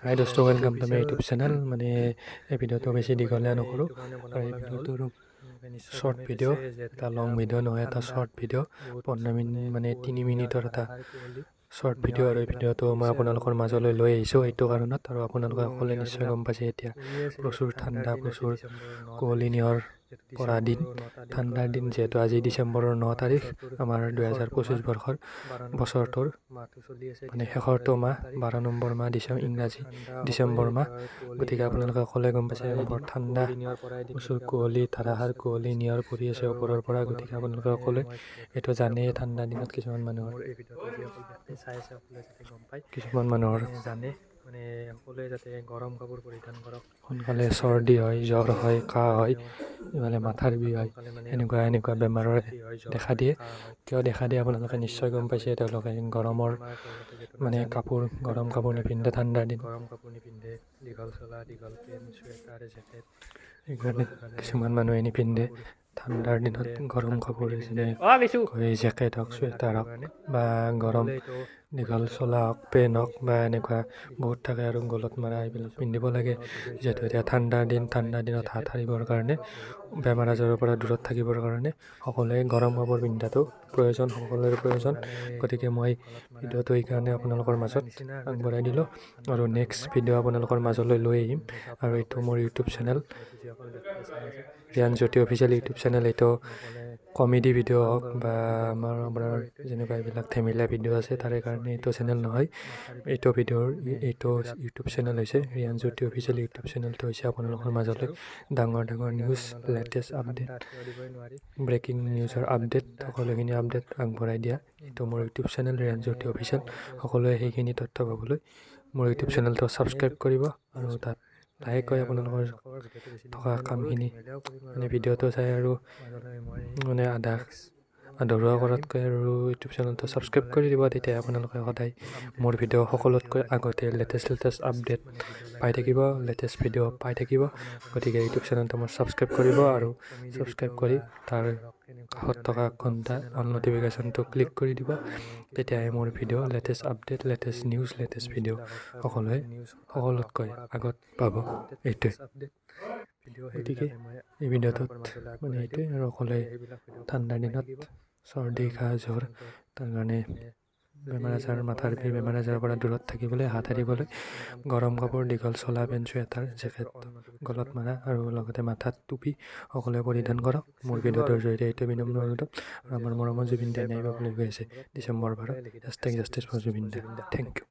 হাই দোস্ত welcome to my YouTube channel. মানে এই ভিডিঅ'টো বেছি দীঘলীয়া নকৰোঁ আৰু এই ভিডিঅ'টো শ্বৰ্ট ভিডিঅ', এটা লং ভিডিঅ' নহয়, এটা শ্বৰ্ট ভিডিঅ', 15 মিনিট মানে 3 মিনিটৰ এটা শ্বৰ্ট ভিডিঅ'। আৰু এই ভিডিঅ'টো মই আপোনালোকৰ মাজলৈ লৈ আহিছোঁ এইটো কাৰণত, আৰু আপোনালোকে সকলোৱে নিশ্চয় গম পাইছে এতিয়া প্ৰচুৰ ঠাণ্ডা, প্ৰচুৰ কুঁৱলী নিয়ৰ পৰা দিন, ঠাণ্ডাৰ দিন। যিহেতু আজি ডিচেম্বৰৰ 9 তাৰিখ, আমাৰ 2025 বছৰটোৰ মানে শেষৰটো মাহ, 12 নম্বৰ মাহ, ইংৰাজী ডিচেম্বৰ মাহ। গতিকে আপোনালোকে সকলোৱে গম পাইছে বৰ ঠাণ্ডা, প্ৰচুৰ কুঁৱলী, ধাৰাসাৰ কুঁৱলী নিয়ৰ পৰি আছে ওপৰৰ পৰা। গতিকে আপোনালোকে সকলোৱে এইটো জানেই, ঠাণ্ডা দিনত কিছুমান মানুহৰ জানে মানে সকলোৱে যাতে গৰম কাপোৰ পৰিধান কৰক। সোনকালে চৰ্দি হয়, জ্বৰ হয়, কাহ হয়, ইফালে মাথাৰ বিষ হয়, এনেকুৱা বেমাৰৰ দেখা দিয়ে। কিয় দেখা দিয়ে আপোনালোকে নিশ্চয় গম পাইছে। তেওঁলোকে গৰমৰ মানে গৰম কাপোৰ নিপিন্ধে, ঠাণ্ডাৰ দিন গৰম কাপোৰ নিপিন্ধে, দীঘল চোলা, দীঘল পেণ্ট, চুৱেটাৰ, জেকেট, সেইকাৰণে কিছুমান মানুহে নিপিন্ধে ঠাণ্ডাৰ দিনত গৰম কাপোৰ, যেনে জেকেট হওক, চুৱেটাৰ হওক, বা গৰম দীঘল চোলা হওক, পেণ্ট হওক, বা এনেকুৱা বহুত থাকে আৰু গলত মাৰা, এইবিলাক পিন্ধিব লাগে। যিহেতু এতিয়া ঠাণ্ডাৰ দিন, ঠাণ্ডাৰ দিনত হাত সাৰিবৰ কাৰণে, বেমাৰ আজাৰৰ পৰা দূৰত থাকিবৰ কাৰণে সকলোৱে গৰম কাপোৰ পিন্ধাটো প্ৰয়োজন, সকলোৰে প্ৰয়োজন। গতিকে মই ভিডিঅ'টো এইকাৰণে আপোনালোকৰ মাজত আগবঢ়াই দিলোঁ, আৰু নেক্সট ভিডিঅ' আপোনালোকৰ মাজলৈ লৈ আহিম। আৰু এইটো মোৰ ইউটিউব চেনেল, ৰিয়ান জ্যোতি অফিচিয়েল ইউটিউব চেনেল। এইটো কমেডি ভিডিঅ' হওক বা আমাৰ যেনেকুৱা এইবিলাক ধেমেলীয়া ভিডিঅ' আছে, তাৰে কাৰণে এইটো চেনেল নহয়। এইটো ইউটিউব চেনেল হৈছে ৰিয়ান জ্যোতি অফিচিয়েল ইউটিউব চেনেলটো হৈছে আপোনালোকৰ মাজলৈ ডাঙৰ নিউজ, লেটেষ্ট আপডেট, ব্ৰেকিং নিউজৰ আপডেট, সকলোখিনি আপডেট আগবঢ়াই দিয়া। এইটো মোৰ ইউটিউব চেনেল ৰিয়ান জ্যোতি অফিচিয়েল। সকলোৱে সেইখিনি তথ্য পাবলৈ মোৰ ইউটিউব চেনেলটো ছাবস্ক্ৰাইব কৰিব, আৰু তাত লাহেকৈ আপোনালোকৰ থকা কামখিনি মানে ভিডিঅ'টো চাই আৰু মানে আধৰুৱা কৰাতকৈ আৰু ইউটিউব চেনেলটো ছাবস্ক্ৰাইব কৰি দিব। তেতিয়া আপোনালোকে সদায় মোৰ ভিডিঅ' সকলোতকৈ আগতে লেটেষ্ট আপডেট পাই থাকিব, লেটেষ্ট ভিডিঅ' পাই থাকিব। গতিকে ইউটিউব চেনেলটো মোৰ ছাবস্ক্ৰাইব কৰিব, আৰু ছাবস্ক্ৰাইব কৰি তাৰ কাষত থকা ঘণ্টা অল নটিফিকেশ্যনটো ক্লিক কৰি দিব। তেতিয়াহে মোৰ video' latest update, latest news, latest video' সকলোৱে সকলোতকৈ আগত পাব। এইটোৱে গতিকে এই ভিডিঅ'টোত মানে এইটোৱে, আৰু সকলোৱে ঠাণ্ডাৰ দিনত চৰ্দি, কাহ, জ্বৰ, তাৰ কাৰণে বেমাৰ আজাৰ, মাথাৰ বিষ, বেমাৰ আজাৰৰ পৰা দূৰত থাকিবলৈ, হাত সাৰিবলৈ গৰম কাপোৰ, দীঘল চোলা, পেণ্ট, চুৱেটাৰ, জেকেট, গলত মাৰা, আৰু লগতে মাথাত টুপি সকলোৱে পৰিধান কৰক। মোৰ ভিডিঅ'টোৰ জৰিয়তে এইটো বিনম্ৰ অনুৰোধ। আৰু আমাৰ মৰমৰ জুবিন দাই ন্যায় পাবলৈ গৈ আছে ডিচেম্বৰ 12। #জাষ্টিছ ফৰ জুবিন দা। Thank U.